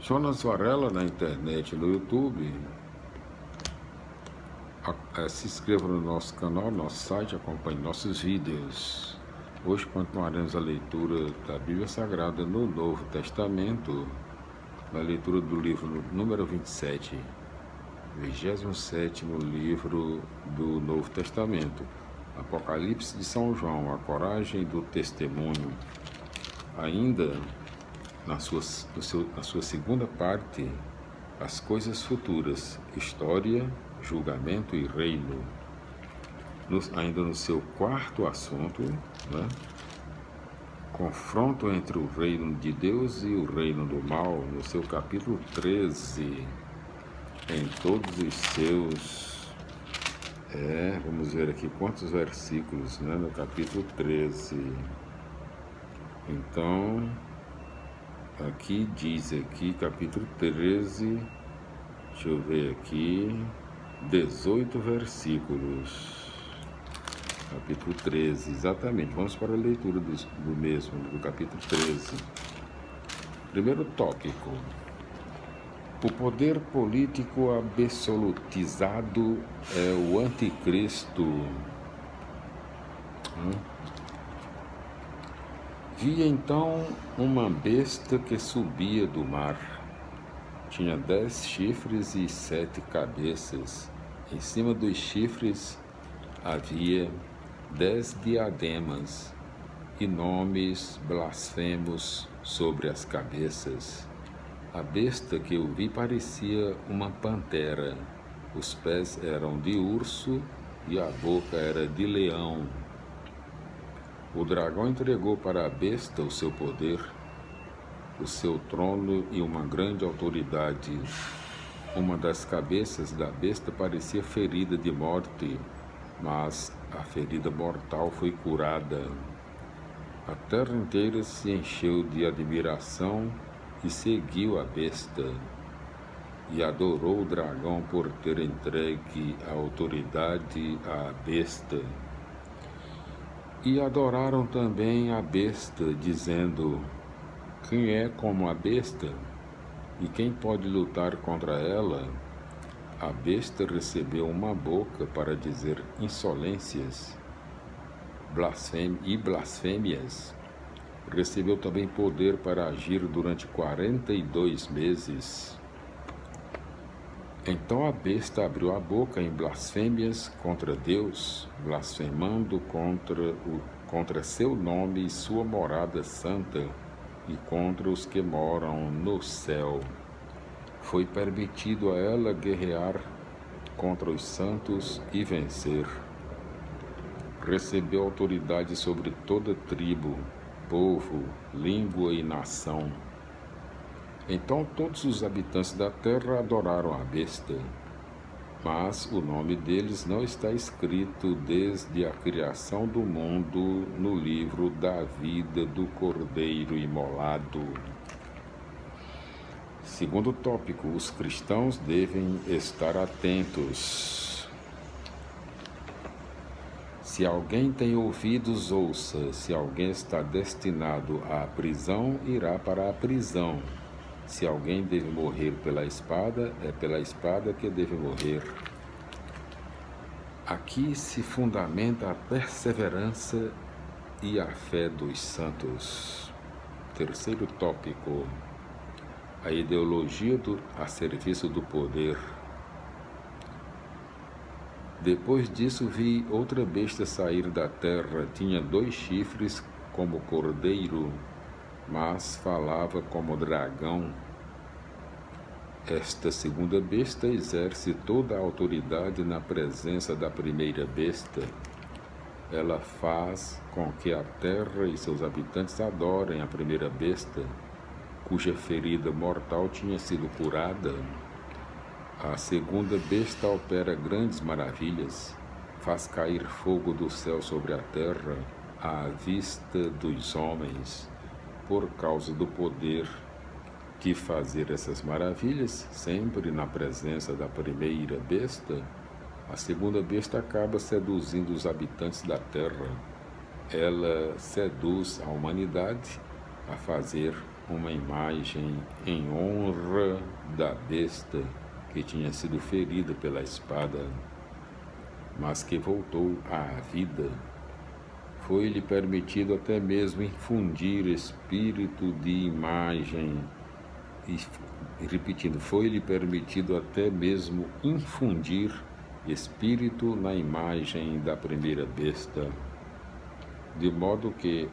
Jonas Varela na internet, no YouTube. Se inscreva no nosso canal, no nosso site, acompanhe nossos vídeos. Hoje continuaremos a leitura da Bíblia Sagrada no Novo Testamento, na leitura do livro número 27, 27º livro do Novo Testamento, Apocalipse de São João, a coragem do testemunho. Ainda na sua segunda parte, as coisas futuras, história, julgamento e reino. Ainda no seu quarto assunto, confronto entre o reino de Deus e o reino do mal, no seu capítulo 13, em todos os seus, vamos ver aqui quantos versículos, no capítulo 13. Então, aqui diz capítulo 13, deixa eu ver aqui, 18 versículos. Capítulo 13, exatamente. Vamos para a leitura do capítulo 13. Primeiro tópico. O poder político absolutizado é o anticristo. Vi então uma besta que subia do mar. Tinha 10 chifres e 7 cabeças. Em cima dos chifres havia 10 diademas e nomes blasfemos sobre as cabeças. A besta que eu vi parecia uma pantera. Os pés eram de urso e a boca era de leão. O dragão entregou para a besta o seu poder, o seu trono e uma grande autoridade. Uma das cabeças da besta parecia ferida de morte, mas a ferida mortal foi curada. A terra inteira se encheu de admiração e seguiu a besta, e adorou o dragão por ter entregue a autoridade à besta. E adoraram também a besta, dizendo: quem é como a besta? E quem pode lutar contra ela? A besta recebeu uma boca para dizer insolências e blasfêmias. Recebeu também poder para agir durante 42 meses. Então a besta abriu a boca em blasfêmias contra Deus, blasfemando contra seu nome e sua morada santa, e contra os que moram no céu. Foi permitido a ela guerrear contra os santos e vencer. Recebeu autoridade sobre toda tribo, povo, língua e nação. Então todos os habitantes da terra adoraram a besta, mas o nome deles não está escrito desde a criação do mundo no livro da vida do Cordeiro imolado. Segundo tópico, os cristãos devem estar atentos. Se alguém tem ouvidos, ouça. Se alguém está destinado à prisão, irá para a prisão. Se alguém deve morrer pela espada, é pela espada que deve morrer. Aqui se fundamenta a perseverança e a fé dos santos. Terceiro tópico. A ideologia a serviço do poder. Depois disso vi outra besta sair da terra. Tinha 2 chifres como cordeiro, mas falava como dragão. Esta segunda besta exerce toda a autoridade na presença da primeira besta. Ela faz com que a terra e seus habitantes adorem a primeira besta, cuja ferida mortal tinha sido curada. A segunda besta opera grandes maravilhas, faz cair fogo do céu sobre a terra à vista dos homens, por causa do poder que fazer essas maravilhas, sempre na presença da primeira besta. A segunda besta acaba seduzindo os habitantes da terra. Ela seduz a humanidade a fazer uma imagem em honra da besta que tinha sido ferida pela espada, mas que voltou à vida. Foi-lhe permitido até mesmo infundir espírito de imagem, repetindo, foi-lhe permitido até mesmo infundir espírito na imagem da primeira besta, de modo que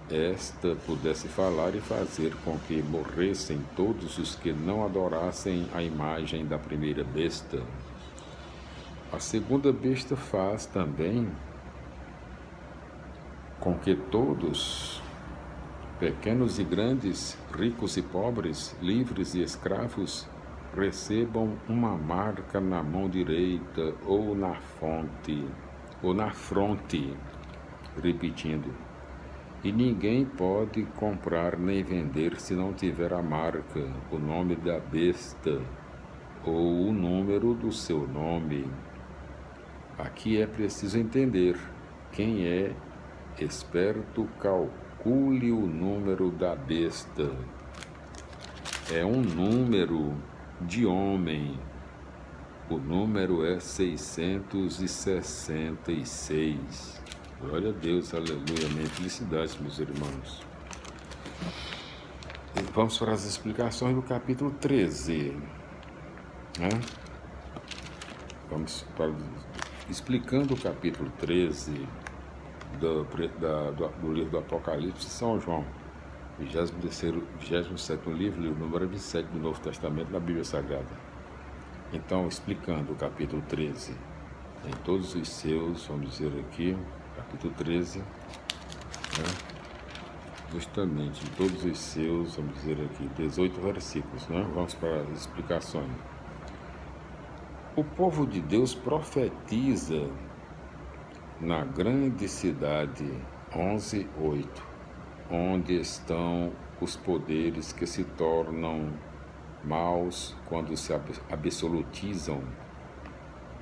esta pudesse falar e fazer com que morressem todos os que não adorassem a imagem da primeira besta. A segunda besta faz também com que todos, pequenos e grandes, ricos e pobres, livres e escravos, recebam uma marca na mão direita ou na fronte, repetindo. E ninguém pode comprar nem vender se não tiver a marca, o nome da besta ou o número do seu nome. Aqui é preciso entender: quem é esperto, calcule o número da besta. É um número de homem. O número é 666. Glória a Deus, aleluia, minha felicidade, meus irmãos. E vamos para as explicações do capítulo 13. Vamos para explicando o capítulo 13 do livro do Apocalipse de São João, 27º livro, número 27 do Novo Testamento na Bíblia Sagrada. Então, explicando o capítulo 13, em todos os seus, vamos dizer aqui, capítulo 13, justamente em todos os seus, vamos dizer aqui, 18 versículos, Vamos para as explicações. O povo de Deus profetiza na grande cidade, 11:8, onde estão os poderes que se tornam maus quando se absolutizam,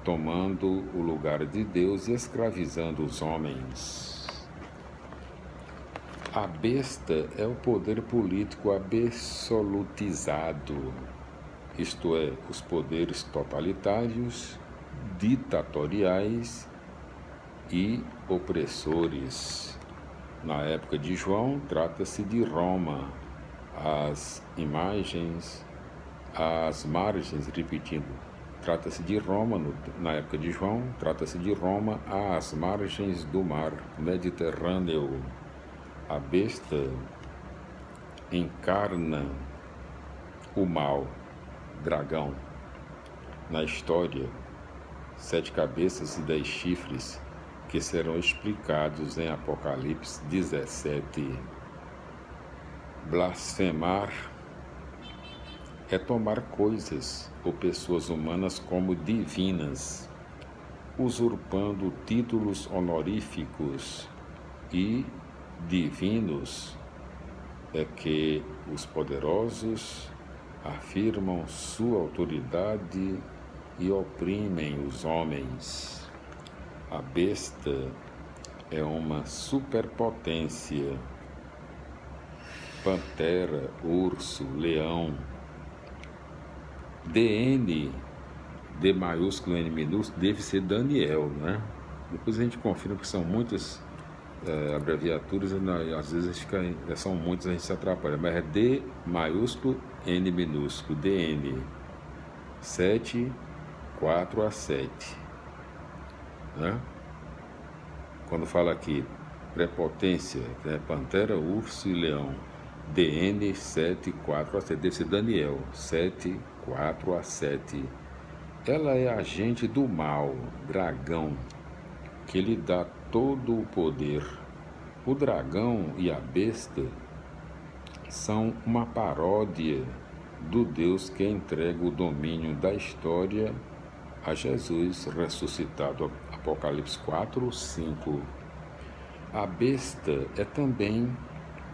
tomando o lugar de Deus e escravizando os homens. A besta é o poder político absolutizado, isto é, os poderes totalitários, ditatoriais e opressores. Na época de João, trata-se de Roma. As margens, repetindo, trata-se de Roma, na época de João, trata-se de Roma às margens do mar Mediterrâneo. A besta encarna o mal, dragão. Na história, 7 cabeças e 10 chifres, que serão explicados em Apocalipse 17. Blasfemar é tomar coisas ou pessoas humanas como divinas, usurpando títulos honoríficos, e divinos é que os poderosos afirmam sua autoridade e oprimem os homens. A besta é uma superpotência. Pantera, urso, leão. DN, D maiúsculo, N minúsculo, deve ser Daniel, Depois a gente confirma que são muitas abreviaturas, às vezes são muitas, a gente se atrapalha, mas é D maiúsculo, N minúsculo, DN, 7, 4 a 7. Quando fala aqui prepotência, pantera, urso e leão, DN 7, 4 a 7, deve ser Daniel 7, 4 a 7. Ela é agente do mal, dragão, que lhe dá todo o poder. O dragão e a besta são uma paródia do Deus que entrega o domínio da história a Jesus ressuscitado, Apocalipse 4, 5. A besta é também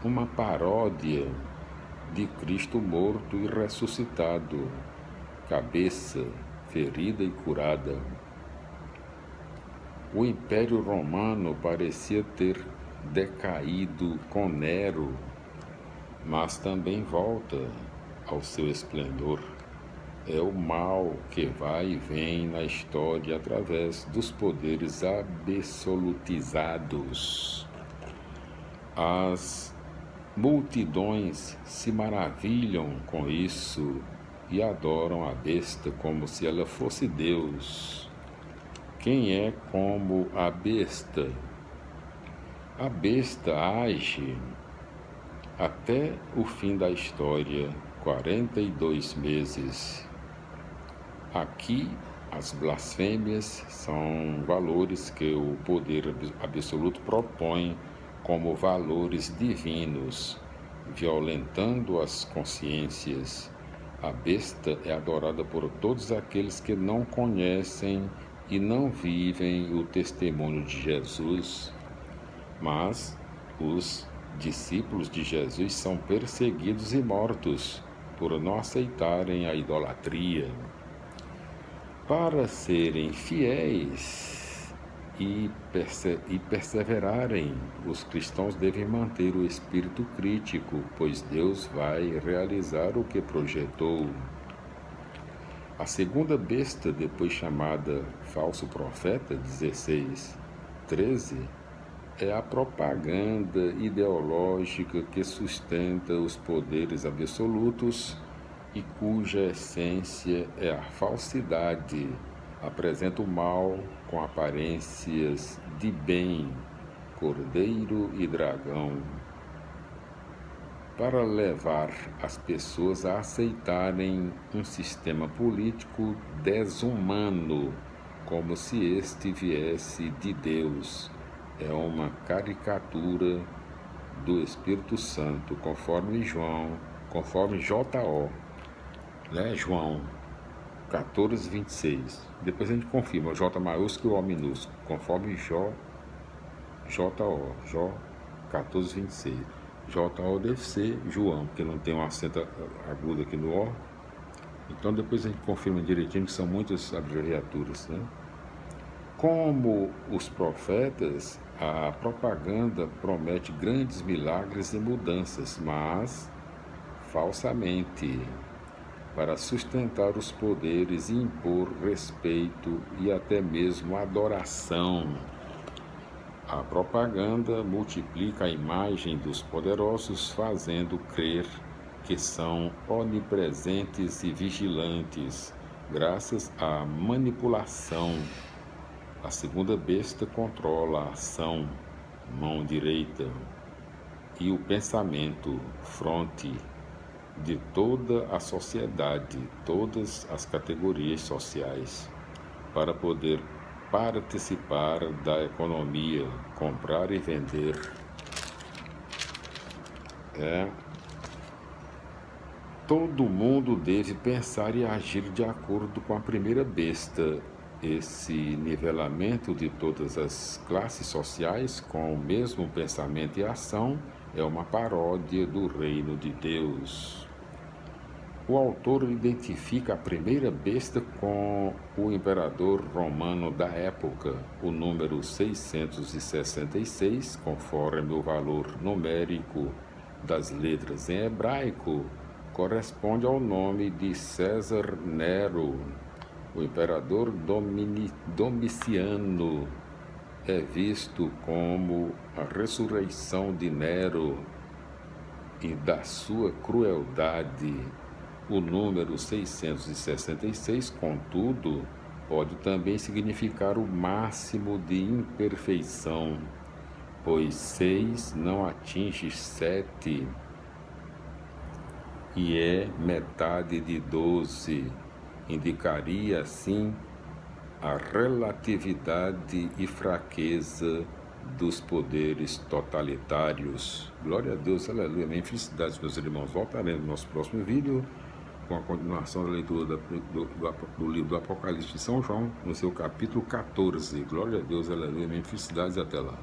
uma paródia de Cristo morto e ressuscitado, cabeça ferida e curada. O Império Romano parecia ter decaído com Nero mas também volta ao seu esplendor. É o mal que vai e vem na história através dos poderes absolutizados. As multidões se maravilham com isso e adoram a besta como se ela fosse Deus. Quem é como a besta? A besta age até o fim da história, 42 meses. Aqui, as blasfêmias são valores que o poder absoluto propõe como valores divinos, violentando as consciências. A besta é adorada por todos aqueles que não conhecem e não vivem o testemunho de Jesus, mas os discípulos de Jesus são perseguidos e mortos por não aceitarem a idolatria. Para serem fiéis e perseverarem, os cristãos devem manter o espírito crítico, pois Deus vai realizar o que projetou. A segunda besta, depois chamada falso profeta, 16:13, é a propaganda ideológica que sustenta os poderes absolutos e cuja essência é a falsidade, apresenta o mal com aparências de bem, cordeiro e dragão, para levar as pessoas a aceitarem um sistema político desumano, como se este viesse de Deus. É uma caricatura do Espírito Santo, conforme J.O., né? João 14:26. Depois a gente confirma, J maiúsculo e O minúsculo, conforme J.O., Jó 14:26. J.O. deve ser João, porque não tem um acento agudo aqui no O. Então depois a gente confirma direitinho que são muitas abreviaturas, né? Como os profetas, a propaganda promete grandes milagres e mudanças, mas falsamente, para sustentar os poderes e impor respeito e até mesmo adoração. A propaganda multiplica a imagem dos poderosos, fazendo crer que são onipresentes e vigilantes, graças à manipulação. A segunda besta controla a ação, mão direita, e o pensamento, fronte, de toda a sociedade, todas as categorias sociais, para poder participar da economia, comprar e vender. Todo mundo deve pensar e agir de acordo com a primeira besta. Esse nivelamento de todas as classes sociais com o mesmo pensamento e ação é uma paródia do reino de Deus. O autor identifica a primeira besta com o imperador romano da época. O número 666, conforme o valor numérico das letras em hebraico, corresponde ao nome de César Nero. O imperador Domiciano é visto como a ressurreição de Nero e da sua crueldade. O número 666, contudo, pode também significar o máximo de imperfeição, pois 6 não atinge 7 e é metade de 12. Indicaria, assim, a relatividade e fraqueza dos poderes totalitários. Glória a Deus, aleluia, amém. Felicidades, meus irmãos. Voltaremos no nosso próximo vídeo com a continuação da leitura do livro do Apocalipse de São João, no seu capítulo 14. Glória a Deus, aleluia, amém. Felicidades, até lá.